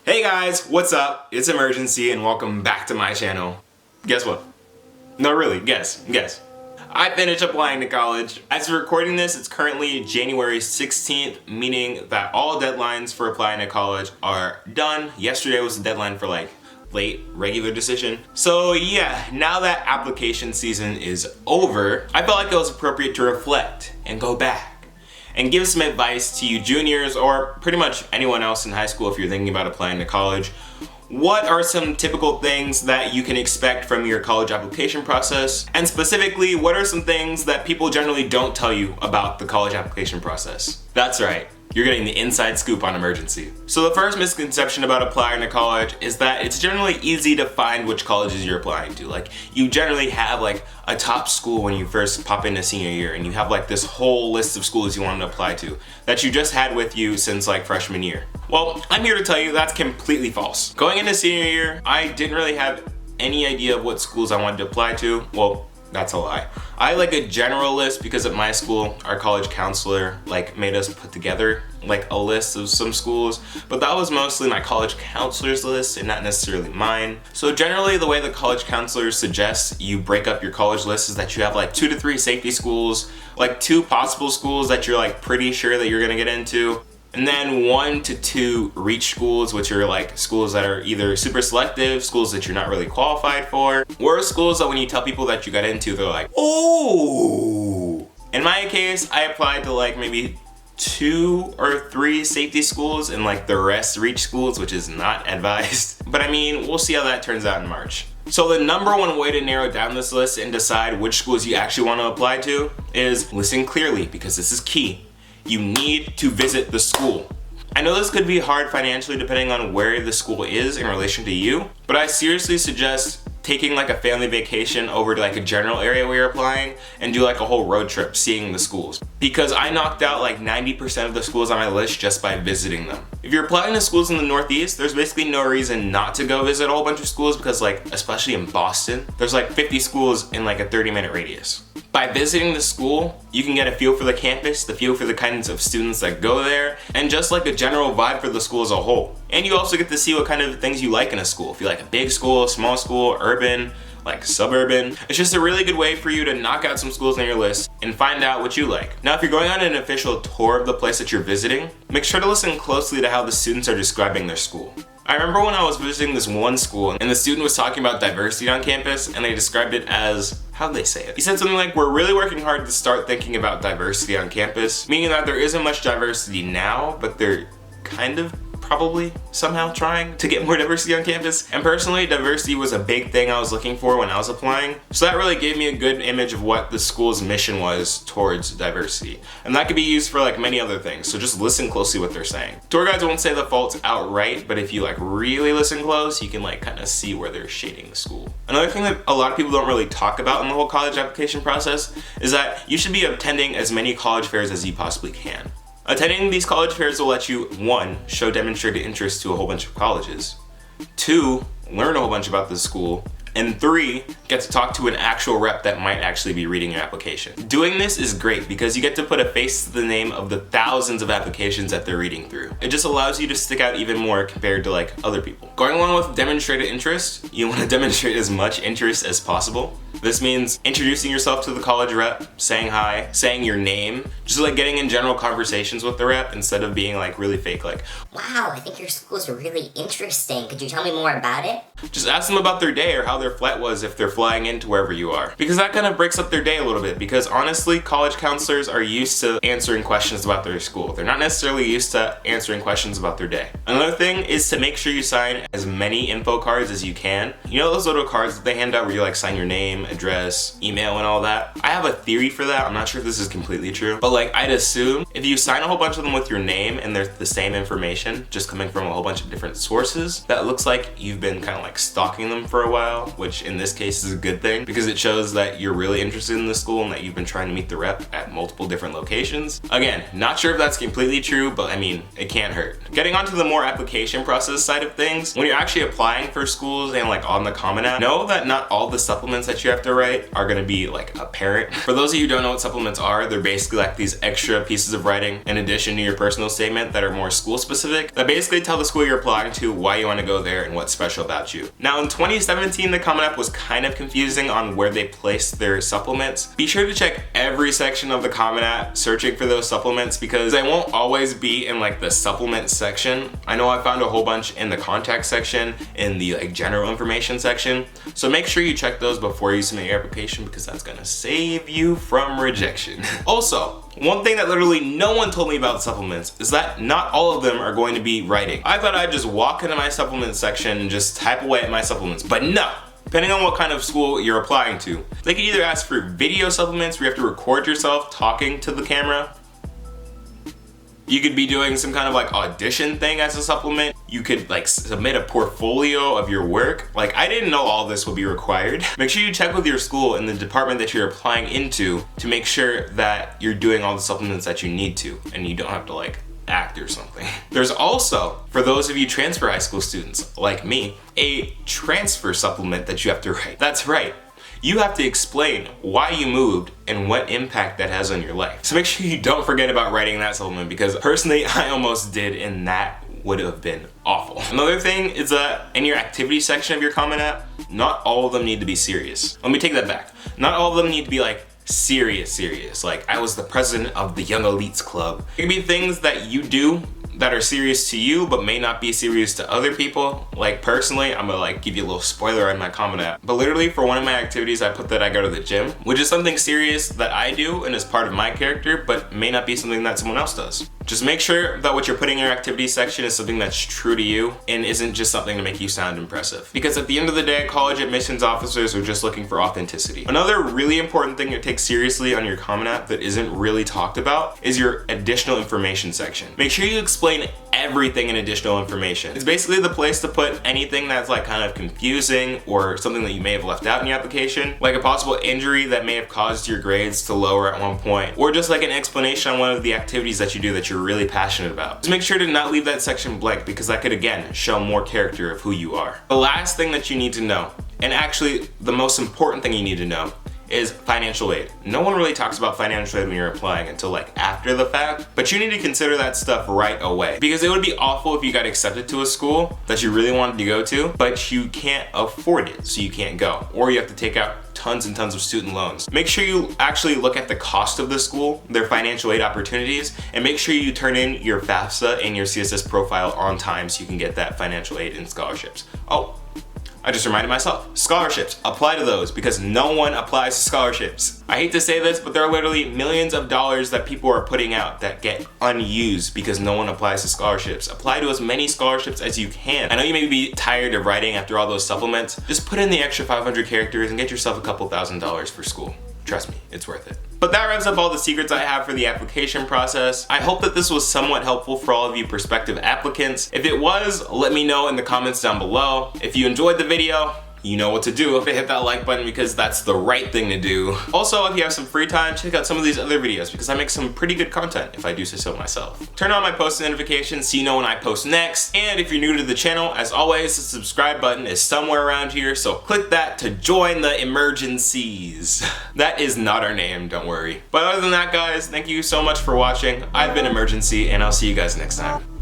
Hey guys, what's up? It's Imurgency and welcome back to my channel. Guess what? No, really, guess. I finished applying to college. As we're recording this, it's currently January 16th, meaning that all deadlines for applying to college are done. Yesterday was the deadline for late regular decision. So yeah, now that application season is over, I felt like it was appropriate to reflect and go back and give some advice to you juniors or pretty much anyone else in high school if you're thinking about applying to college. What are some typical things that you can expect from your college application process? And specifically, what are some things that people generally don't tell you about the college application process? That's right, you're getting the inside scoop on Imurgency. So the first misconception about applying to college is that it's generally easy to find which colleges you're applying to. Like, you generally have a top school when you first pop into senior year, and you have this whole list of schools you want to apply to that you just had with you since freshman year. Well, I'm here to tell you that's completely false. Going into senior year, I didn't really have any idea of what schools I wanted to apply to. Well, that's a lie. I had a general list because at my school, our college counselor made us put together a list of some schools, but that was mostly my college counselor's list and not necessarily mine. So generally the way the college counselor suggests you break up your college list is that you have 2 to 3 safety schools, 2 possible schools that you're pretty sure that you're gonna get into, and then 1 to 2 reach schools, which are schools that are either super selective, schools that you're not really qualified for, or schools that when you tell people that you got into, they're like, oh. In my case, I applied to maybe 2 or 3 safety schools and the rest reach schools, which is not advised. But I mean, we'll see how that turns out in March. So the number one way to narrow down this list and decide which schools you actually want to apply to is listen clearly, because this is key. You need to visit the school. I know this could be hard financially depending on where the school is in relation to you, but I seriously suggest taking a family vacation over to a general area where you're applying and do a whole road trip seeing the schools. Because I knocked out 90% of the schools on my list just by visiting them. If you're applying to schools in the Northeast, there's basically no reason not to go visit a whole bunch of schools because especially in Boston, there's 50 schools in a 30-minute radius. By visiting the school, you can get a feel for the campus, the feel for the kinds of students that go there, and just a general vibe for the school as a whole. And you also get to see what kind of things you like in a school. If you like a big school, small school, urban, suburban. It's just a really good way for you to knock out some schools on your list and find out what you like. Now, if you're going on an official tour of the place that you're visiting, make sure to listen closely to how the students are describing their school. I remember when I was visiting this one school and the student was talking about diversity on campus and they described it as, how'd they say it? He said something we're really working hard to start thinking about diversity on campus, meaning that there isn't much diversity now, but they're kind of probably somehow trying to get more diversity on campus. And personally, diversity was a big thing I was looking for when I was applying. So that really gave me a good image of what the school's mission was towards diversity. And that could be used for many other things. So just listen closely what they're saying. Tour guides won't say the faults outright, but if you really listen close, you can kind of see where they're shading the school. Another thing that a lot of people don't really talk about in the whole college application process is that you should be attending as many college fairs as you possibly can. Attending these college fairs will let you, 1, show demonstrated interest to a whole bunch of colleges, 2, learn a whole bunch about the school, and 3, get to talk to an actual rep that might actually be reading your application. Doing this is great because you get to put a face to the name of the thousands of applications that they're reading through. It just allows you to stick out even more compared to other people. Going along with demonstrated interest, you want to demonstrate as much interest as possible. This means introducing yourself to the college rep, saying hi, saying your name, just getting in general conversations with the rep instead of being really fake wow, I think your school is really interesting. Could you tell me more about it? Just ask them about their day or how their flight was if they're flying into wherever you are. Because that kind of breaks up their day a little bit, because honestly, college counselors are used to answering questions about their school. They're not necessarily used to answering questions about their day. Another thing is to make sure you sign as many info cards as you can. You know those little cards that they hand out where you sign your name, address, email, and all that? I have a theory for that. I'm not sure if this is completely true, but I'd assume if you sign a whole bunch of them with your name and they're the same information, just coming from a whole bunch of different sources, that looks like you've been kind of stalking them for a while, which in this case is a good thing because it shows that you're really interested in the school and that you've been trying to meet the rep at multiple different locations. Again, not sure if that's completely true, but I mean, it can't hurt. Getting onto the more application process side of things, when you're actually applying for schools and like on the Common App, know that not all the supplements that you have to write are gonna be like apparent. For those of you who don't know what supplements are, they're basically like these extra pieces of writing in addition to your personal statement that are more school specific, that basically tell the school you're applying to why you want to go there and what's special about you. Now in 2017, the Common App was kind of confusing on where they placed their supplements. Be sure to check every section of the Common App searching for those supplements because they won't always be in like the supplement section. I know I found a whole bunch in the contact section, in the like general information section. So make sure you check those before you submit your application because that's gonna save you from rejection. Also, one thing that literally no one told me about supplements is that not all of them are going to be writing. I thought I'd just walk into my supplement section and just type away at my supplements, but no. Depending on what kind of school you're applying to, they can either ask for video supplements where you have to record yourself talking to the camera. You could be doing some kind of like audition thing as a supplement. You could like submit a portfolio of your work. Like I didn't know all this would be required. Make sure you check with your school and the department that you're applying into to make sure that you're doing all the supplements that you need to and you don't have to like act or something. There's also, for those of you transfer high school students like me, a transfer supplement that you have to write. That's right. You have to explain why you moved and what impact that has on your life. So make sure you don't forget about writing that supplement because personally, I almost did and that would have been awful. Another thing is that in your activity section of your Common App, not all of them need to be serious. Let me take that back. Not all of them need to be like serious. Like I was the president of the Young Elites Club. It can be things that you do that are serious to you but may not be serious to other people. Like personally, I'm gonna like give you a little spoiler on my Common App, but literally for one of my activities I put that I go to the gym, which is something serious that I do and is part of my character but may not be something that someone else does. Just make sure that what you're putting in your activity section is something that's true to you and isn't just something to make you sound impressive. Because at the end of the day, college admissions officers are just looking for authenticity. Another really important thing to take seriously on your Common App that isn't really talked about is your additional information section. Make sure you explain everything in additional information. It's basically the place to put anything that's like kind of confusing or something that you may have left out in your application, like a possible injury that may have caused your grades to lower at one point, or just like an explanation on one of the activities that you do that you're really passionate about. Just make sure to not leave that section blank because that could again show more character of who you are. The last thing that you need to know, and actually the most important thing you need to know, is financial aid. No one really talks about financial aid when you're applying until like after the fact, but you need to consider that stuff right away because it would be awful if you got accepted to a school that you really wanted to go to, but you can't afford it, so you can't go, or you have to take out tons and tons of student loans. Make sure you actually look at the cost of the school, their financial aid opportunities, and make sure you turn in your FAFSA and your CSS profile on time so you can get that financial aid and scholarships. Oh, I just reminded myself, scholarships, apply to those because no one applies to scholarships. I hate to say this, but there are literally millions of dollars that people are putting out that get unused because no one applies to scholarships. Apply to as many scholarships as you can. I know you may be tired of writing after all those supplements. Just put in the extra 500 characters and get yourself a couple $1,000s for school. Trust me, it's worth it. But that wraps up all the secrets I have for the application process. I hope that this was somewhat helpful for all of you prospective applicants. If it was, let me know in the comments down below. If you enjoyed the video, you know what to do. Hit that like button because that's the right thing to do. Also, if you have some free time, check out some of these other videos because I make some pretty good content if I do say so myself. Turn on my post notifications so you know when I post next. And if you're new to the channel, as always, the subscribe button is somewhere around here, so click that to join the Imurgencies. That is not our name, don't worry. But other than that, guys, thank you so much for watching. I've been Imurgency, and I'll see you guys next time.